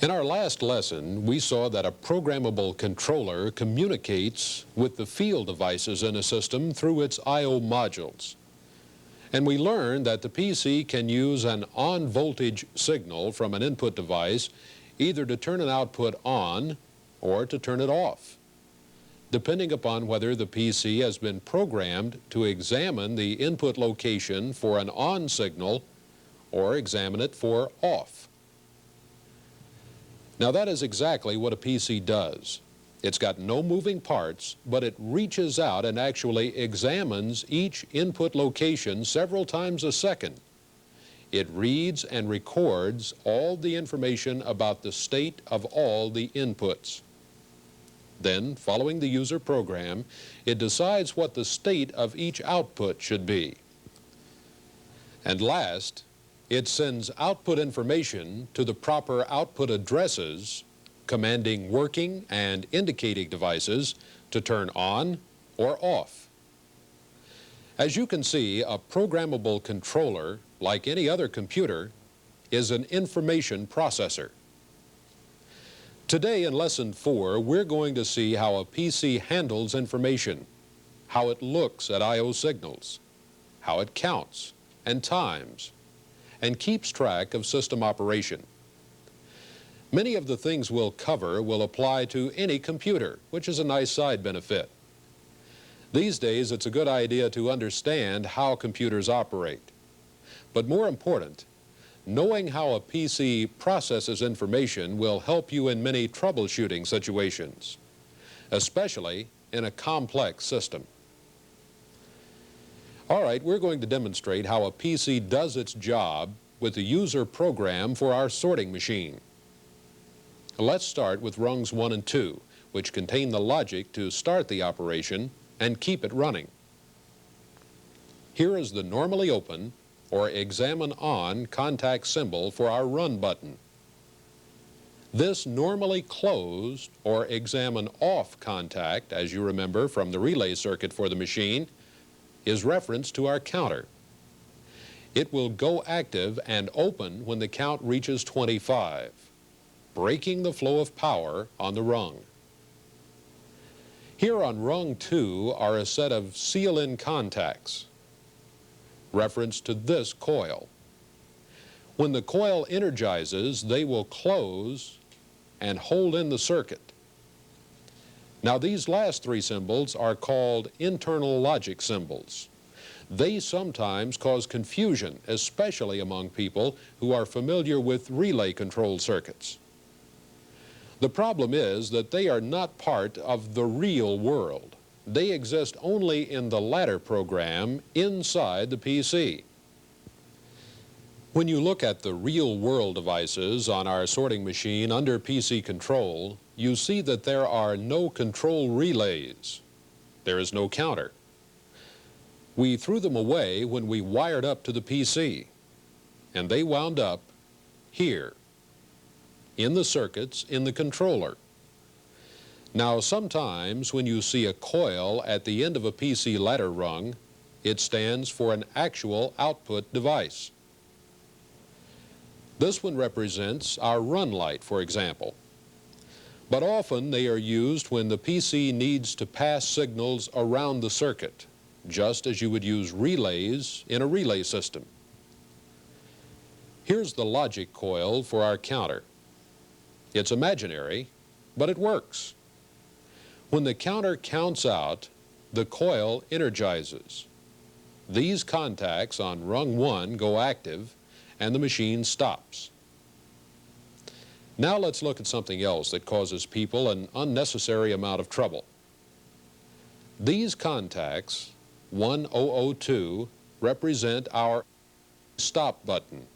In our last lesson, we saw that a programmable controller communicates with the field devices in a system through its I/O modules. And we learned that the PC can use an on-voltage signal from an input device either to turn an output on or to turn it off, depending upon whether the PC has been programmed to examine the input location for an on signal or examine it for off. Now that is exactly what a PC does. It's got no moving parts, but it reaches out and actually examines each input location several times a second. It reads and records all the information about the state of all the inputs. Then, following the user program, it decides what the state of each output should be. And last, it sends output information to the proper output addresses, commanding working and indicating devices to turn on or off. As you can see, a programmable controller, like any other computer, is an information processor. Today in Lesson 4, we're going to see how a PC handles information, how it looks at I/O signals, how it counts and times, and keeps track of system operation. Many of the things we'll cover will apply to any computer, which is a nice side benefit. These days, it's a good idea to understand how computers operate. But more important, knowing how a PC processes information will help you in many troubleshooting situations, especially in a complex system. All right, we're going to demonstrate how a PC does its job with the user program for our sorting machine. Let's start with rungs 1 and 2, which contain the logic to start the operation and keep it running. Here is the normally open or examine on contact symbol for our run button. This normally closed or examine off contact, as you remember from the relay circuit for the machine, is referenced to our counter. It will go active and open when the count reaches 25, breaking the flow of power on the rung. Here on rung 2 are a set of seal-in contacts, reference to this coil. When the coil energizes, they will close and hold in the circuit. Now these last 3 symbols are called internal logic symbols. They sometimes cause confusion, especially among people who are familiar with relay control circuits. The problem is that they are not part of the real world. They exist only in the ladder program inside the PC. When you look at the real-world devices on our sorting machine under PC control, you see that there are no control relays. There is no counter. We threw them away when we wired up to the PC, and they wound up here, in the circuits in the controller. Now, sometimes when you see a coil at the end of a PC ladder rung, it stands for an actual output device. This one represents our run light, for example. But often they are used when the PC needs to pass signals around the circuit, just as you would use relays in a relay system. Here's the logic coil for our counter. It's imaginary, but it works. When the counter counts out, the coil energizes. These contacts on rung 1 go active, and the machine stops. Now let's look at something else that causes people an unnecessary amount of trouble. These contacts, 1002, represent our stop button.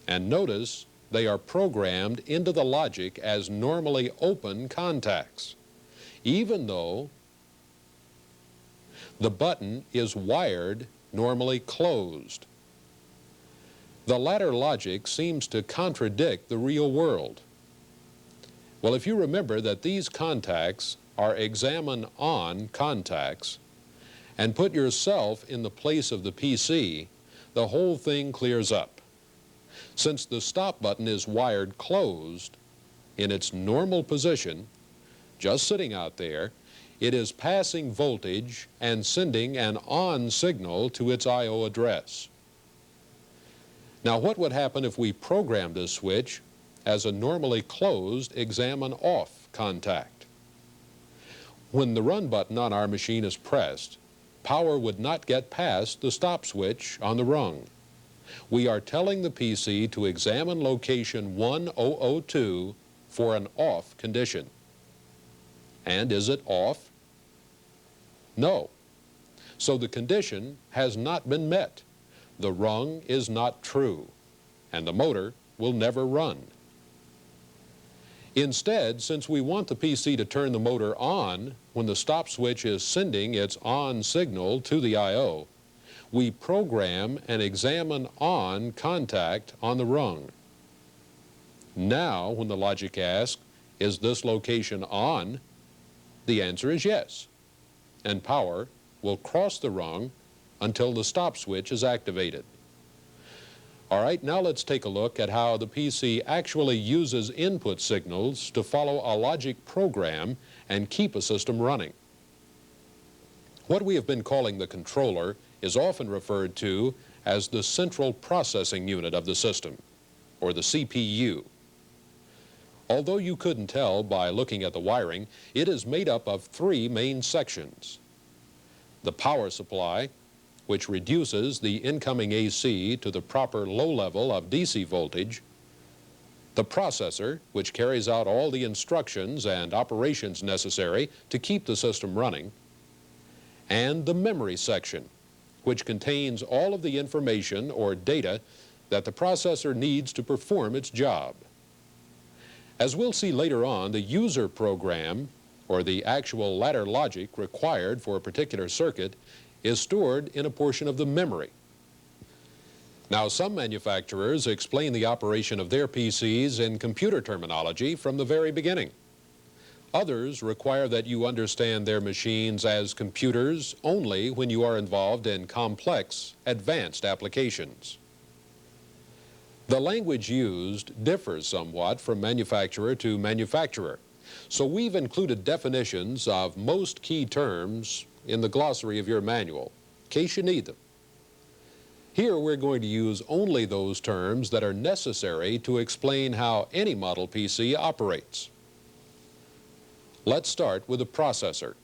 And notice they are programmed into the logic as normally open contacts, even though the button is wired normally closed. The latter logic seems to contradict the real world. Well, if you remember that these contacts are examine on contacts and put yourself in the place of the PC, the whole thing clears up. Since the stop button is wired closed, in its normal position, just sitting out there, it is passing voltage and sending an on signal to its I/O address. Now, what would happen if we programmed this switch as a normally closed examine off contact? When the run button on our machine is pressed, power would not get past the stop switch on the rung. We are telling the PC to examine location 1002 for an off condition. And is it off? No. So the condition has not been met. The rung is not true, and the motor will never run. Instead, since we want the PC to turn the motor on when the stop switch is sending its on signal to the I/O, we program an examine on contact on the rung. Now, when the logic asks, is this location on? The answer is yes, and power will cross the rung until the stop switch is activated. All right, now let's take a look at how the PC actually uses input signals to follow a logic program and keep a system running. What we have been calling the controller is often referred to as the central processing unit of the system, or the CPU. Although you couldn't tell by looking at the wiring, it is made up of three main sections: the power supply, which reduces the incoming AC to the proper low level of DC voltage; the processor, which carries out all the instructions and operations necessary to keep the system running; and the memory section, which contains all of the information or data that the processor needs to perform its job. As we'll see later on, the user program, or the actual ladder logic required for a particular circuit, is stored in a portion of the memory. Now, some manufacturers explain the operation of their PCs in computer terminology from the very beginning. Others require that you understand their machines as computers only when you are involved in complex, advanced applications. The language used differs somewhat from manufacturer to manufacturer, so we've included definitions of most key terms in the glossary of your manual, in case you need them. Here we're going to use only those terms that are necessary to explain how any model PC operates. Let's start with the processor.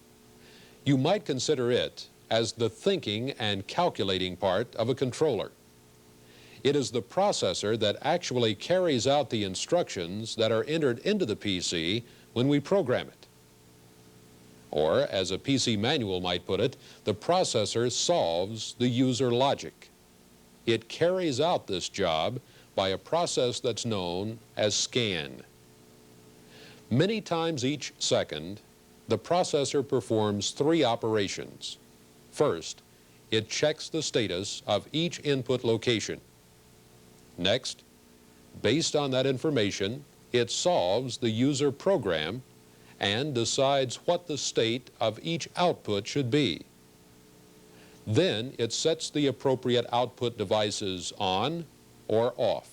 You might consider it as the thinking and calculating part of a controller. It is the processor that actually carries out the instructions that are entered into the PC when we program it. Or, as a PC manual might put it, the processor solves the user logic. It carries out this job by a process that's known as scan. Many times each second, the processor performs three operations. First, it checks the status of each input location. Next, based on that information, it solves the user program and decides what the state of each output should be. Then it sets the appropriate output devices on or off.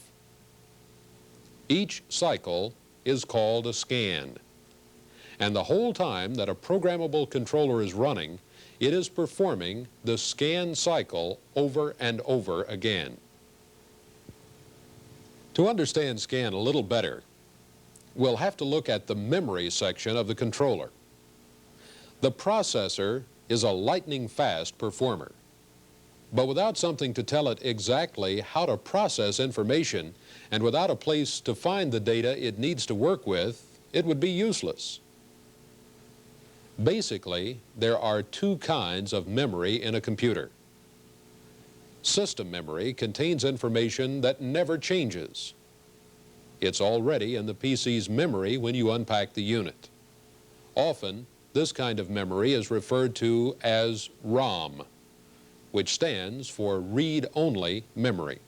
Each cycle is called a scan, and the whole time that a programmable controller is running, it is performing the scan cycle over and over again. To understand scan a little better, we'll have to look at the memory section of the controller. The processor is a lightning-fast performer, but without something to tell it exactly how to process information and without a place to find the data it needs to work with, it would be useless. Basically, there are two kinds of memory in a computer. System memory contains information that never changes. It's already in the PC's memory when you unpack the unit. Often, this kind of memory is referred to as ROM, which stands for read-only memory.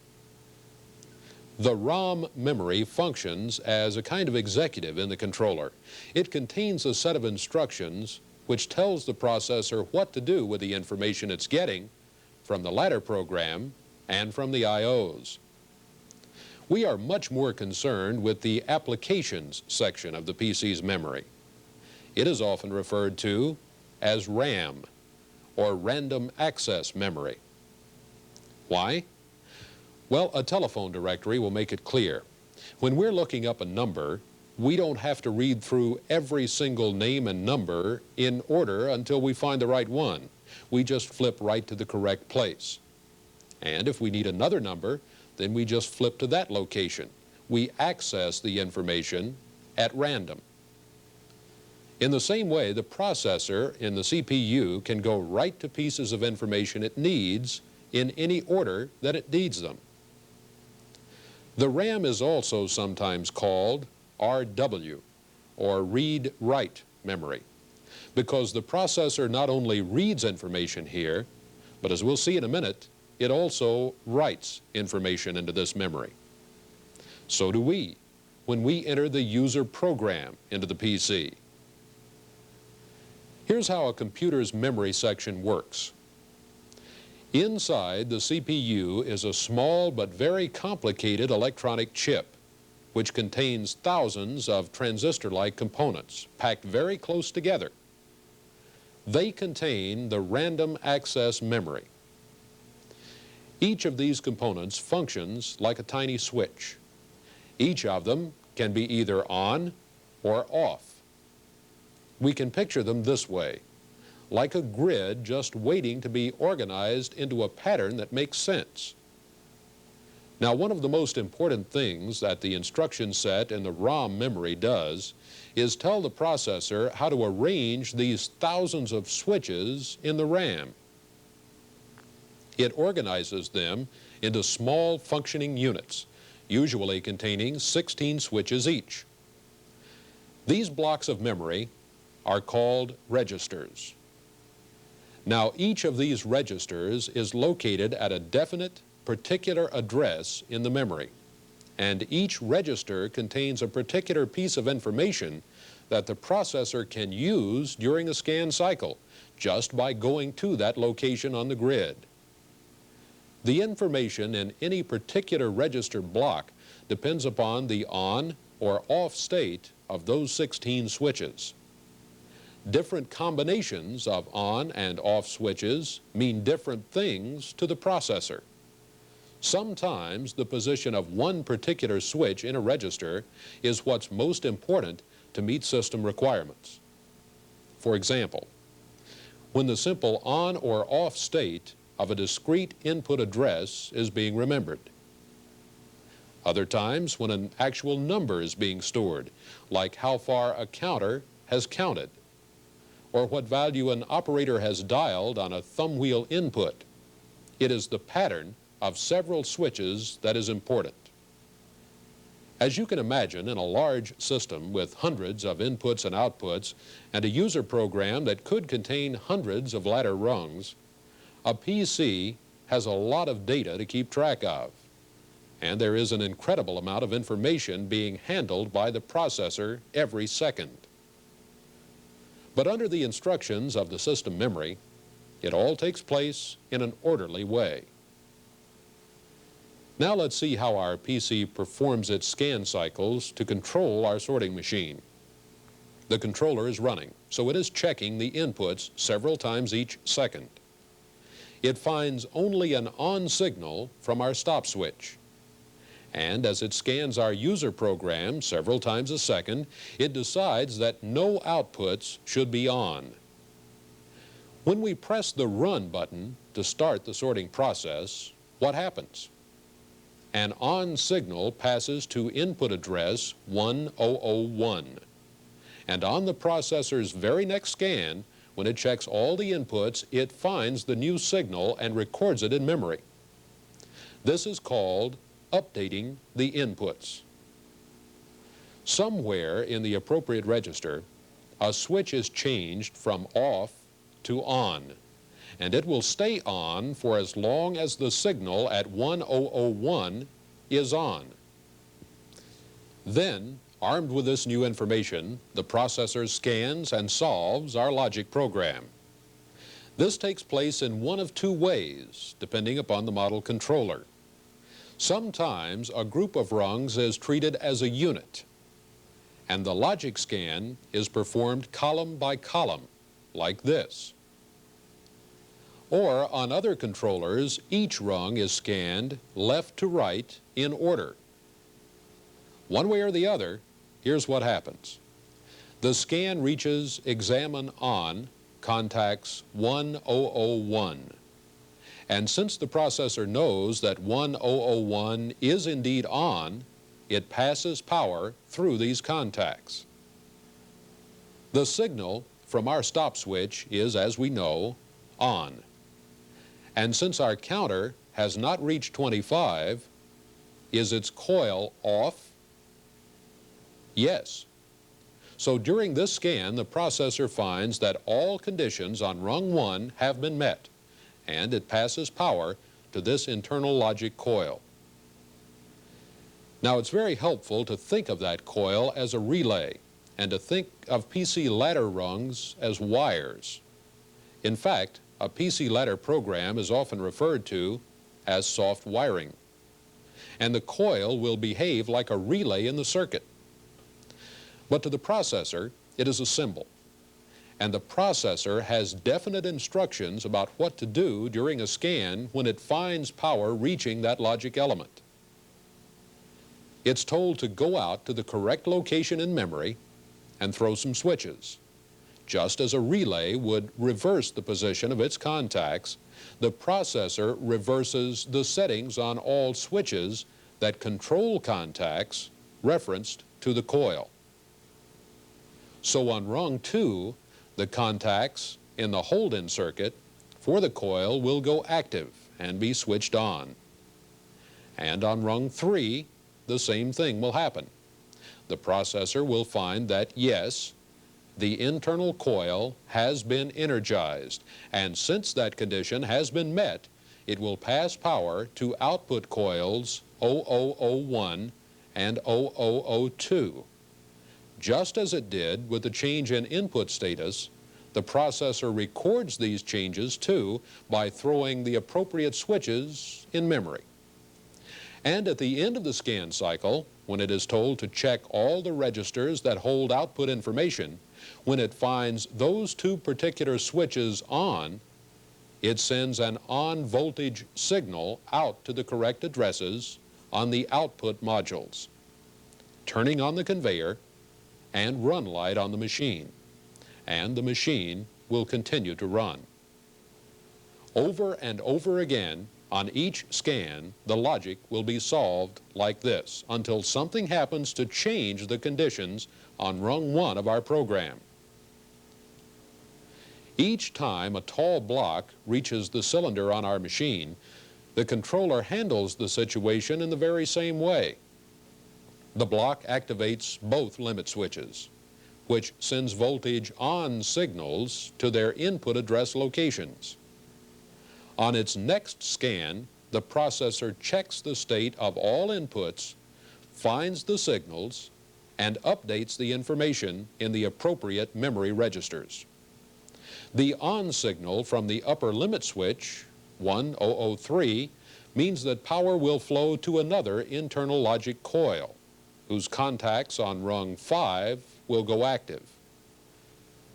The ROM memory functions as a kind of executive in the controller. It contains a set of instructions which tells the processor what to do with the information it's getting from the ladder program and from the I/Os. We are much more concerned with the applications section of the PC's memory. It is often referred to as RAM, or random access memory. Why? Well, a telephone directory will make it clear. When we're looking up a number, we don't have to read through every single name and number in order until we find the right one. We just flip right to the correct place. And if we need another number, then we just flip to that location. We access the information at random. In the same way, the processor in the CPU can go right to pieces of information it needs in any order that it needs them. The RAM is also sometimes called RW, or read-write memory, because the processor not only reads information here, but as we'll see in a minute, it also writes information into this memory. So do we, when we enter the user program into the PC. Here's how a computer's memory section works. Inside the CPU is a small but very complicated electronic chip, which contains thousands of transistor-like components packed very close together. They contain the random access memory. Each of these components functions like a tiny switch. Each of them can be either on or off. We can picture them this way, like a grid just waiting to be organized into a pattern that makes sense. Now, one of the most important things that the instruction set in the ROM memory does is tell the processor how to arrange these thousands of switches in the RAM. It organizes them into small functioning units, usually containing 16 switches each. These blocks of memory are called registers. Now, each of these registers is located at a definite, particular address in the memory, and each register contains a particular piece of information that the processor can use during a scan cycle just by going to that location on the grid. The information in any particular register block depends upon the on or off state of those 16 switches. Different combinations of on and off switches mean different things to the processor. Sometimes the position of one particular switch in a register is what's most important to meet system requirements. For example, when the simple on or off state of a discrete input address is being remembered. Other times when an actual number is being stored, like how far a counter has counted, or what value an operator has dialed on a thumb wheel input. It is the pattern of several switches that is important. As you can imagine, in a large system with hundreds of inputs and outputs and a user program that could contain hundreds of ladder rungs, a PC has a lot of data to keep track of, and there is an incredible amount of information being handled by the processor every second. But under the instructions of the system memory, it all takes place in an orderly way. Now let's see how our PC performs its scan cycles to control our sorting machine. The controller is running, so it is checking the inputs several times each second. It finds only an on signal from our stop switch. And as it scans our user program several times a second, it decides that no outputs should be on. When we press the Run button to start the sorting process, what happens? An on signal passes to input address 1001. And on the processor's very next scan, when it checks all the inputs, it finds the new signal and records it in memory. This is called updating the inputs. Somewhere in the appropriate register, a switch is changed from off to on, and it will stay on for as long as the signal at 1001 is on. Then, armed with this new information, the processor scans and solves our logic program. This takes place in one of two ways, depending upon the model controller. Sometimes a group of rungs is treated as a unit, and the logic scan is performed column by column, like this. Or on other controllers, each rung is scanned left to right in order. One way or the other, here's what happens. The scan reaches examine on contacts 1001. And since the processor knows that 1001 is indeed on, it passes power through these contacts. The signal from our stop switch is, as we know, on. And since our counter has not reached 25, is its coil off? Yes. So during this scan, the processor finds that all conditions on rung 1 have been met, and it passes power to this internal logic coil. Now, it's very helpful to think of that coil as a relay and to think of PC ladder rungs as wires. In fact, a PC ladder program is often referred to as soft wiring, and the coil will behave like a relay in the circuit. But to the processor, it is a symbol, and the processor has definite instructions about what to do during a scan when it finds power reaching that logic element. It's told to go out to the correct location in memory and throw some switches. Just as a relay would reverse the position of its contacts, the processor reverses the settings on all switches that control contacts referenced to the coil. So on rung 2, the contacts in the hold-in circuit for the coil will go active and be switched on. And on rung 3, the same thing will happen. The processor will find that, yes, the internal coil has been energized, and since that condition has been met, it will pass power to output coils 0001 and 0002. Just as it did with the change in input status, the processor records these changes too by throwing the appropriate switches in memory. And at the end of the scan cycle, when it is told to check all the registers that hold output information, when it finds those two particular switches on, it sends an on voltage signal out to the correct addresses on the output modules, turning on the conveyor and run light on the machine, and the machine will continue to run. Over and over again, on each scan, the logic will be solved like this until something happens to change the conditions on rung 1 of our program. Each time a tall block reaches the cylinder on our machine, the controller handles the situation in the very same way. The block activates both limit switches, which sends voltage on signals to their input address locations. On its next scan, the processor checks the state of all inputs, finds the signals, and updates the information in the appropriate memory registers. The on signal from the upper limit switch, 1003, means that power will flow to another internal logic coil, whose contacts on rung 5 will go active.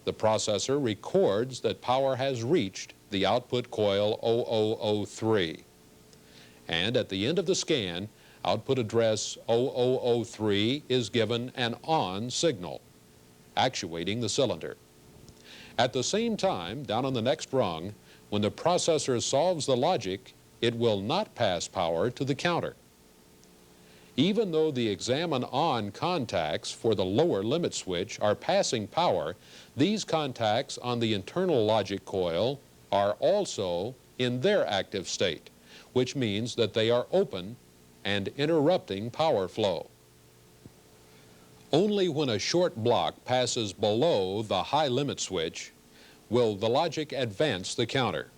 The processor records that power has reached the output coil 0003. And at the end of the scan, output address 0003 is given an on signal, actuating the cylinder. At the same time, down on the next rung, when the processor solves the logic, it will not pass power to the counter. Even though the examine on contacts for the lower limit switch are passing power, these contacts on the internal logic coil are also in their active state, which means that they are open and interrupting power flow. Only when a short block passes below the high limit switch will the logic advance the counter.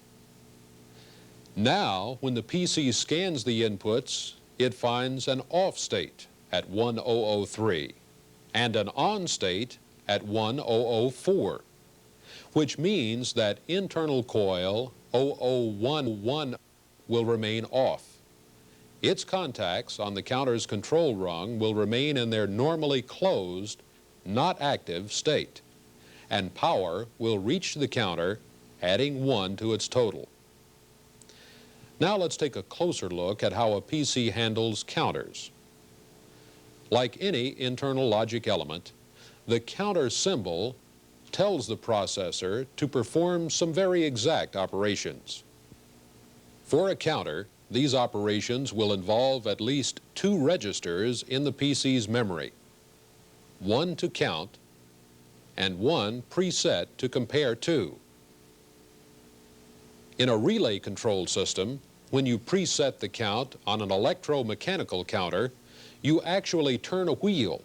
Now, when the PC scans the inputs, it finds an off state at 1003 and an on state at 1004, which means that internal coil 0011 will remain off, its contacts on the counter's control rung will remain in their normally closed, not active state, and power will reach the counter, adding 1 to its total. Now let's take a closer look at how a PC handles counters. Like any internal logic element, the counter symbol tells the processor to perform some very exact operations. For a counter, these operations will involve at least 2 registers in the PC's memory, 1 to count and 1 preset to compare to. In a relay control system, when you preset the count on an electromechanical counter, you actually turn a wheel,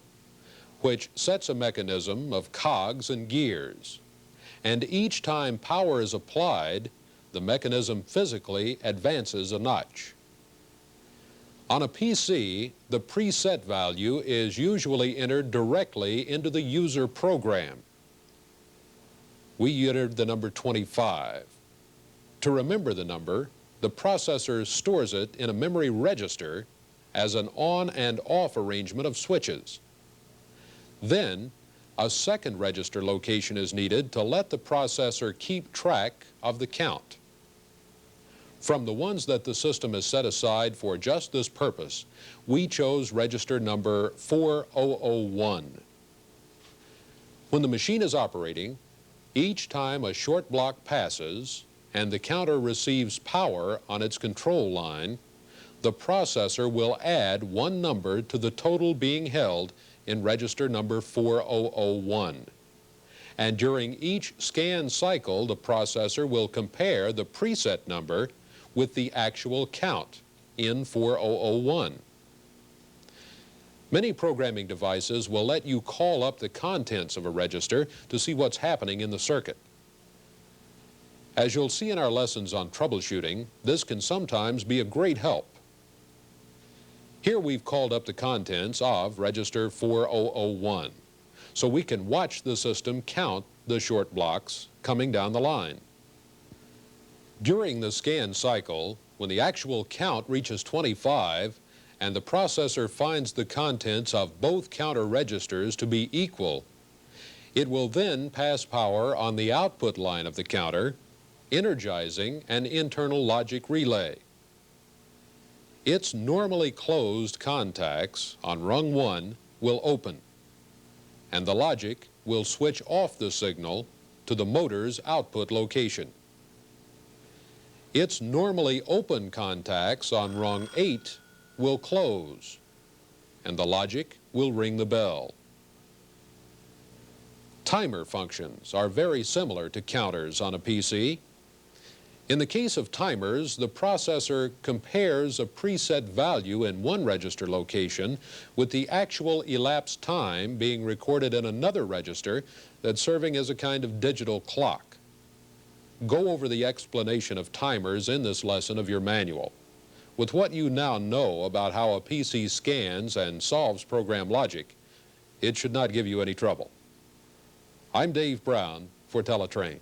which sets a mechanism of cogs and gears. And each time power is applied, the mechanism physically advances a notch. On a PC, the preset value is usually entered directly into the user program. We entered the number 25. To remember the number, the processor stores it in a memory register as an on and off arrangement of switches. Then, a second register location is needed to let the processor keep track of the count. From the ones that the system has set aside for just this purpose, we chose register number 4001. When the machine is operating, each time a short block passes and the counter receives power on its control line, the processor will add 1 number to the total being held in register number 4001. And during each scan cycle, the processor will compare the preset number with the actual count in 4001. Many programming devices will let you call up the contents of a register to see what's happening in the circuit. As you'll see in our lessons on troubleshooting, this can sometimes be a great help. Here we've called up the contents of register 4001, so we can watch the system count the short blocks coming down the line. During the scan cycle, when the actual count reaches 25 and the processor finds the contents of both counter registers to be equal, it will then pass power on the output line of the counter, energizing an internal logic relay. Its normally closed contacts on rung 1 will open, and the logic will switch off the signal to the motor's output location. Its normally open contacts on rung 8 will close, and the logic will ring the bell. Timer functions are very similar to counters on a PC. In the case of timers, the processor compares a preset value in one register location with the actual elapsed time being recorded in another register that's serving as a kind of digital clock. Go over the explanation of timers in this lesson of your manual. With what you now know about how a PC scans and solves program logic, it should not give you any trouble. I'm Dave Brown for Tel-A-Train.